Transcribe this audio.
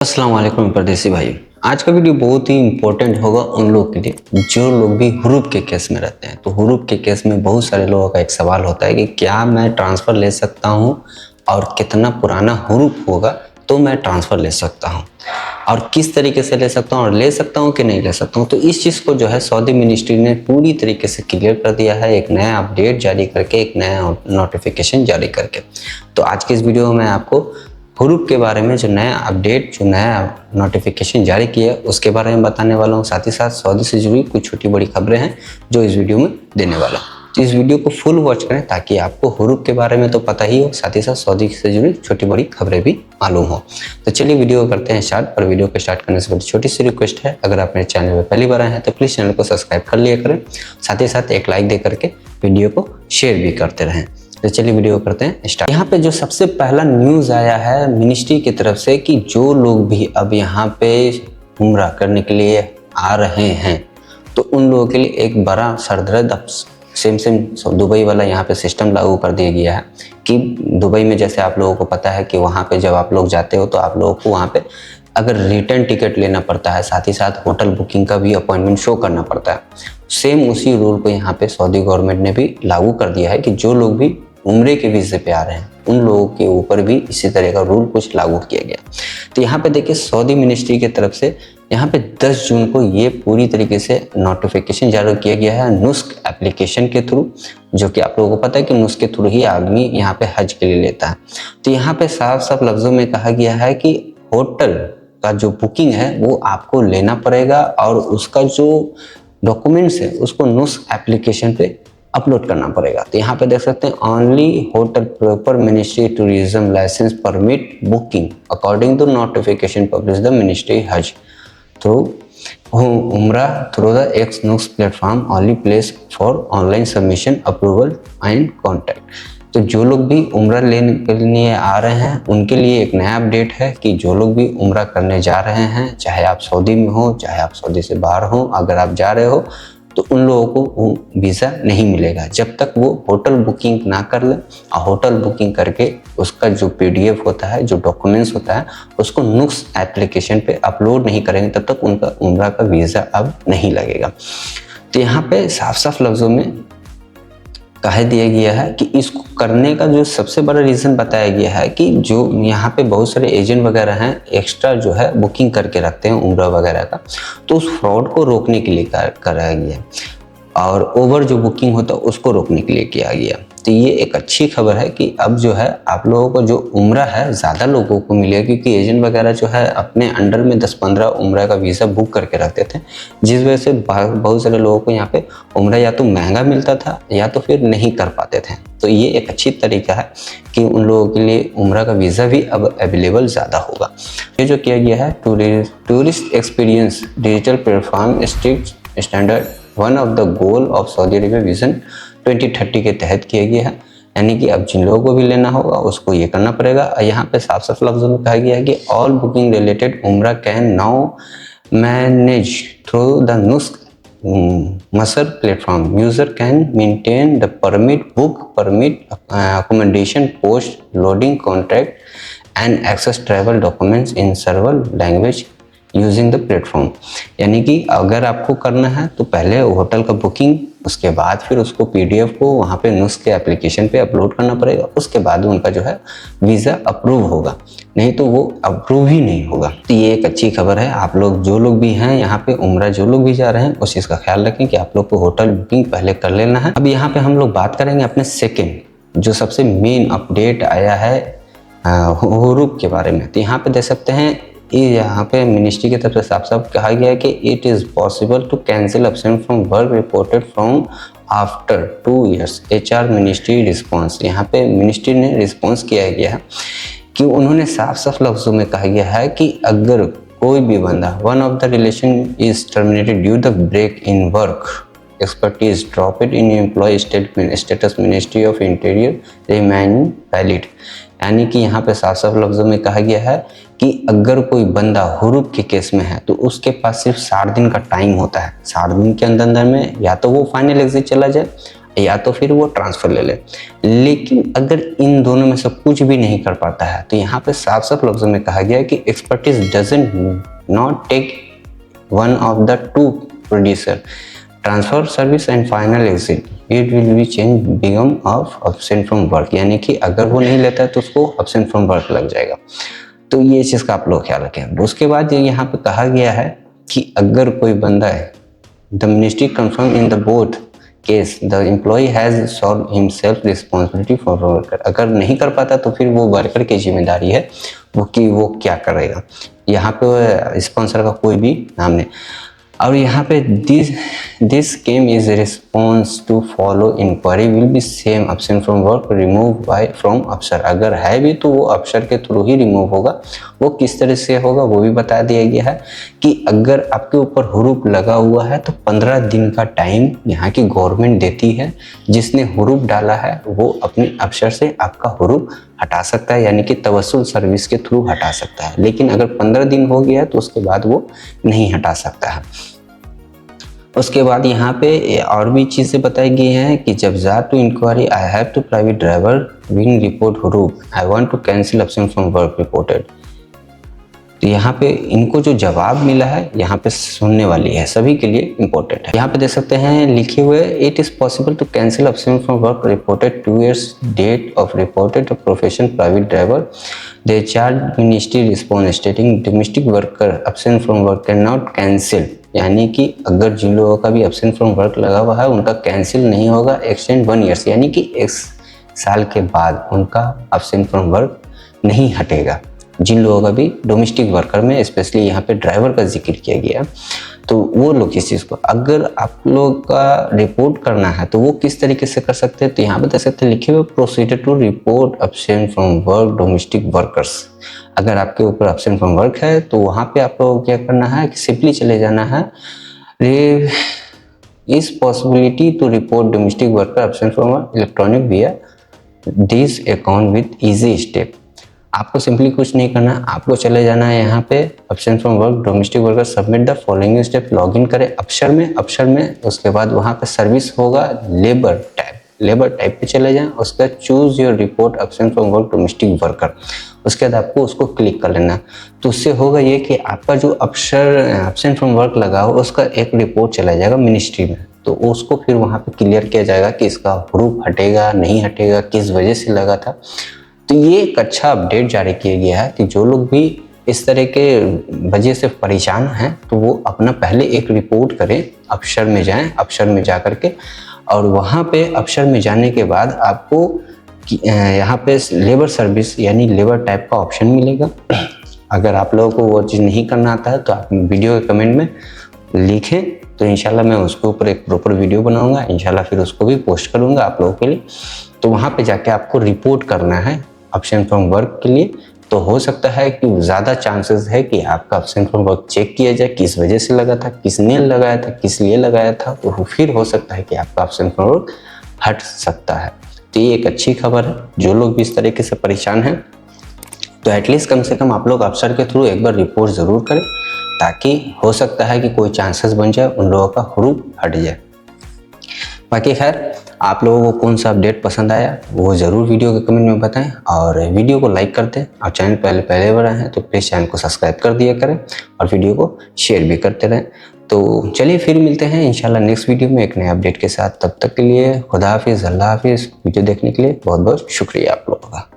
अस्सलाम वालेकुम परदेसी भाई। आज का वीडियो बहुत ही इम्पोर्टेंट होगा उन लोग के लिए जो लोग भी हुरूप के केस में रहते हैं। तो हुरूप के केस में बहुत सारे लोगों का एक सवाल होता है कि क्या मैं ट्रांसफ़र ले सकता हूँ और कितना पुराना हुरूप होगा तो मैं ट्रांसफ़र ले सकता हूँ और किस तरीके से ले सकता हूँ और ले सकता हूँ कि नहीं ले सकता हूँ। तो इस चीज़ को जो है सऊदी मिनिस्ट्री ने पूरी तरीके से क्लियर कर दिया है, एक नया अपडेट जारी करके, एक नया नोटिफिकेशन जारी करके। तो आज के इस वीडियो में आपको हुरूप के बारे में जो नया अपडेट, जो नया नोटिफिकेशन जारी किया उसके बारे में बताने वाला हूँ। साथ ही साथ सऊदी से जुड़ी कुछ छोटी बड़ी खबरें हैं जो इस वीडियो में देने वाला हूँ। तो इस वीडियो को फुल वॉच करें ताकि आपको हुरूप के बारे में तो पता ही हो, साथ ही साथ सऊदी से जुड़ी छोटी बड़ी खबरें भी मालूम हो। तो चलिए वीडियो करते हैं स्टार्ट। और वीडियो को स्टार्ट करने से पहले छोटी सी रिक्वेस्ट है, अगर आप मेरे चैनल पर पहली बार आए हैं तो प्लीज़ चैनल को सब्सक्राइब कर लिया करें, साथ ही साथ एक लाइक दे करके वीडियो को शेयर भी करते रहें। तो चलिए वीडियो करते हैं स्टार्ट। यहाँ पे जो सबसे पहला न्यूज़ आया है मिनिस्ट्री की तरफ से कि जो लोग भी अब यहाँ पे उम्रा करने के लिए आ रहे हैं तो उन लोगों के लिए एक बड़ा सरदर्द अब सेम दुबई वाला यहाँ पे सिस्टम लागू कर दिया गया है कि दुबई में जैसे आप लोगों को पता है कि वहाँ पे जब आप लोग जाते हो तो आप लोगों को वहाँ पे अगर रिटर्न टिकट लेना पड़ता है, साथ ही साथ होटल बुकिंग का भी अपॉइंटमेंट शो करना पड़ता है। सेम उसी रूल को यहाँ पे सऊदी गवर्नमेंट ने भी लागू कर दिया है कि जो लोग भी उम्रे के वीज़े पे आ रहे हैं उन लोगों के ऊपर भी इसी तरह का रूल कुछ लागू किया गया। तो यहाँ पे देखिए सऊदी मिनिस्ट्री की तरफ से यहाँ पे 10 जून को ये पूरी तरीके से नोटिफिकेशन जारी किया गया है नुस्क एप्लीकेशन के थ्रू, जो कि आप लोगों को पता है कि नुस्क के थ्रू ही आदमी यहाँ पे हज के लिए लेता है। तो यहाँ पे साफ साफ लफ्ज़ों में कहा गया है कि होटल का जो बुकिंग है वो आपको लेना पड़ेगा और उसका जो डॉक्यूमेंट्स है उसको नुस्क एप्लीकेशन पे अपलोड करना पड़ेगा। तो यहाँ पे देख सकते हैं only hotel proper ministry tourism licence permit booking according to notification publish the ministry हज थ्रू उम्रा through the X Nusuk platform only place for online submission approval and contact. तो जो लोग भी उम्रा लेने के लिए आ रहे हैं उनके लिए एक नया अपडेट है कि जो लोग भी उम्रा करने जा रहे हैं, चाहे आप सऊदी में हो चाहे आप सऊदी से बाहर हो, अगर आप जा रहे हो तो उन लोगों को वो वीज़ा नहीं मिलेगा जब तक वो होटल बुकिंग ना कर ले। और होटल बुकिंग करके उसका जो PDF होता है, जो डॉक्यूमेंट्स होता है, उसको नुस्क एप्लीकेशन पे अपलोड नहीं करेंगे तब तक उनका उम्रा का वीज़ा अब नहीं लगेगा। तो यहाँ पे साफ साफ लफ्ज़ों में कह दिया गया है कि इसको करने का जो सबसे बड़ा रीज़न बताया गया है कि जो यहाँ पे बहुत सारे एजेंट वगैरह हैं एक्स्ट्रा जो है बुकिंग करके रखते हैं उम्रा वगैरह का, तो उस फ्रॉड को रोकने के लिए कराया गया है और ओवर जो बुकिंग होता है उसको रोकने के लिए किया गया। तो ये एक अच्छी खबर है कि अब जो है आप लोगों को जो उम्रा है ज़्यादा लोगों को मिलेगा, क्योंकि एजेंट वगैरह जो है अपने अंडर में 10-15 उम्रा का वीज़ा बुक करके रखते थे, जिस वजह से बहुत सारे लोगों को यहाँ पे उम्रा या तो महंगा मिलता था या तो फिर नहीं कर पाते थे। तो ये एक अच्छी तरीका है कि उन लोगों के लिए उम्रा का वीज़ा भी अब अवेलेबल ज़्यादा होगा। ये जो किया गया है tourist experience digital platform strict standard one of the goal of Saudi Arabia vision 2030 के तहत किया गया है। यानी कि अब जिन लोगों को भी लेना होगा उसको ये करना पड़ेगा। यहाँ पे साफ साफ लफ्ज़ों में कहा गया है कि ऑल बुकिंग रिलेटेड उम्रा can now manage through the Nusuk Masar platform. User can maintain the permit book permit accommodation post loading contract and access travel documents in several language using the platform. यानी कि अगर आपको करना है तो पहले hotel का बुकिंग, उसके बाद फिर उसको PDF को वहाँ पे नुस्क के एप्लीकेशन पे अपलोड करना पड़ेगा, उसके बाद उनका जो है वीज़ा अप्रूव होगा, नहीं तो वो अप्रूव ही नहीं होगा। तो ये एक अच्छी खबर है। आप लोग जो लोग भी हैं यहाँ पे उम्रा जो लोग भी जा रहे हैं उस चीज़ का ख्याल रखें कि आप लोग को होटल बुकिंग पहले कर लेना है। अब यहाँ पे हम लोग बात करेंगे अपने सेकेंड जो सबसे मेन अपडेट आया है हुरूप के बारे में। तो यहाँ पे देख सकते हैं यहाँ पे मिनिस्ट्री की तरफ से साफ साफ कहा गया है कि it is possible to cancel absent from work reported from after 2 years HR ministry response. यहाँ पे मिनिस्ट्री ने रिस्पॉन्स किया गया है कि उन्होंने साफ साफ लफ्ज़ों में कहा गया है कि अगर कोई भी बंदा one of the relation is terminated due the break in work expertise drop it in employee status Ministry of Interior remain valid। यानी कि यहाँ पे साफ साफ लफ्ज़ों में कहा गया है कि अगर कोई बंदा हुरूप के केस में है तो उसके पास सिर्फ 60 दिन का टाइम होता है। 60 दिन के अंदर में या तो वो फाइनल एग्जिट चला जाए या तो फिर वो ट्रांसफ़र ले ले। लेकिन अगर इन दोनों में से कुछ भी नहीं कर पाता है तो यहाँ पे साफ साफ लफ्ज़ों में कहा गया है कि expertise doesn't not take one of the two producer transfer service and final exit it will be change become of absent from work, यानी कि अगर वो नहीं लेता है तो उसको एब्सेंट फ्रॉम वर्क लग जाएगा। तो ये चीज़ का आप लोग ख्याल रखें। उसके बाद यहाँ पे कहा गया है कि अगर कोई बंदा है the ministry confirm in the both case the employ has solve himself responsibility for worker, अगर नहीं कर पाता तो फिर वो वर्कर की जिम्मेदारी है वो कि वो क्या करेगा। यहाँ पे स्पॉन्सर का कोई भी नाम नहीं। और यहाँ पे this came is response to follow inquiry will be same absent from work remove by from अफसर, अगर है भी तो वो अफसर के थ्रू ही रिमूव होगा। वो किस तरह से होगा वो भी बता दिया गया है कि अगर आपके ऊपर हुरूप लगा हुआ है तो 15 दिन का टाइम यहाँ की गवर्नमेंट देती है। जिसने हुरूप डाला है वो अपने अफसर से आपका हुरूप हटा सकता है, यानी कि तवस्सुल सर्विस के थ्रू हटा सकता है। लेकिन अगर 15 दिन हो गया तो उसके बाद वो नहीं हटा सकता है। उसके बाद यहाँ पे और भी चीज़ें बताई गई हैं कि जब जा to inquiry I have to private driver win report हुरूप I want to cancel absent from work reported. तो यहाँ पे इनको जो जवाब मिला है यहाँ पे सुनने वाली है, सभी के लिए इम्पोर्टेंट है। यहाँ पे देख सकते हैं लिखे हुए it is possible to cancel absent from work reported 2 years date of reported profession private driver the charge ministry response stating domestic worker absent from work can not cancel, यानी कि अगर जिन लोगों का भी एब्सेंट फ्रॉम वर्क लगा हुआ है उनका कैंसिल नहीं होगा एक्सटेंड 1 year, यानी कि 1 साल के बाद उनका एब्सेंट फ्रॉम वर्क नहीं हटेगा। जिन लोगों का भी डोमेस्टिक वर्कर में स्पेशली यहाँ पे ड्राइवर का जिक्र किया गया, तो वो लोग इस चीज़ को अगर आप लोग का रिपोर्ट करना है तो वो किस तरीके से कर सकते हैं। तो यहाँ बता सकते हैं लिखे हुए procedure to report absent from work domestic workers. अगर आपके ऊपर एब्सेंट फ्रॉम वर्क है तो वहाँ पे आप लोगों को क्या करना है कि सिंपली चले जाना है इस possibility to report domestic worker absent from work electronic via this account with easy step. आपको सिंपली कुछ नहीं करना, आपको चले जाना है यहाँ पे absent from work domestic worker submit the following step, login करें अफसर में उसके बाद वहाँ पे सर्विस होगा लेबर टाइप पे चले जाएं। उसके बाद choose your report absent from work domestic worker, उसके बाद आपको उसको क्लिक कर लेना। तो उससे होगा ये कि आपका जो अफसर एब्सेंट फ्रॉम वर्क लगा हो उसका एक रिपोर्ट चला जाएगा मिनिस्ट्री में, तो उसको फिर वहाँ पे क्लियर किया जाएगा कि इसका हुरूप हटेगा नहीं हटेगा, किस वजह से लगा था। तो ये एक अच्छा अपडेट जारी किया गया है कि जो लोग भी इस तरह के वजह से परेशान हैं तो वो अपना पहले एक रिपोर्ट करें, अफसर में जाएं, अफसर में जा कर के और वहाँ पे अफसर में जाने के बाद आपको यहाँ पे लेबर सर्विस यानी लेबर टाइप का ऑप्शन मिलेगा। अगर आप लोगों को वो चीज़ नहीं करना आता है तो आप वीडियो के कमेंट में लिखें, तो इंशाल्लाह मैं उसके ऊपर एक प्रॉपर वीडियो बनाऊंगा, इंशाल्लाह फिर उसको भी पोस्ट करूंगा आप लोगों के लिए। तो वहाँ पे जाके आपको रिपोर्ट करना है एब्सेंट फ्रॉम वर्क के लिए। तो हो सकता है कि ज़्यादा चांसेस है कि आपका एब्सेंट फ्रॉम वर्क चेक किया जाए, किस वजह से लगा था, किसने लगाया था, किस लिए लगाया था, तो फिर हो सकता है कि आपका एब्सेंट फ्रॉम वर्क हट सकता है। तो ये एक अच्छी खबर है, जो लोग भी इस तरीके से परेशान हैं तो एटलीस्ट कम से कम आप लोग अफसर के थ्रू एक बार रिपोर्ट ज़रूर करें, ताकि हो सकता है कि कोई चांसेस बन जाए उन लोगों का हुरूप हट जाए। बाकी खैर आप लोगों को कौन सा अपडेट पसंद आया वो ज़रूर वीडियो के कमेंट में बताएं और वीडियो को लाइक कर दें और चैनल पहले बार आए हैं तो प्लीज़ चैनल को सब्सक्राइब कर दिया करें और वीडियो को शेयर भी करते रहें। तो चलिए फिर मिलते हैं इंशाल्लाह नेक्स्ट वीडियो में एक नए अपडेट के साथ। तब तक के लिए खुदा हाफिज़, अल्लाह हाफिज़। वीडियो देखने के लिए बहुत बहुत शुक्रिया आप लोगों का।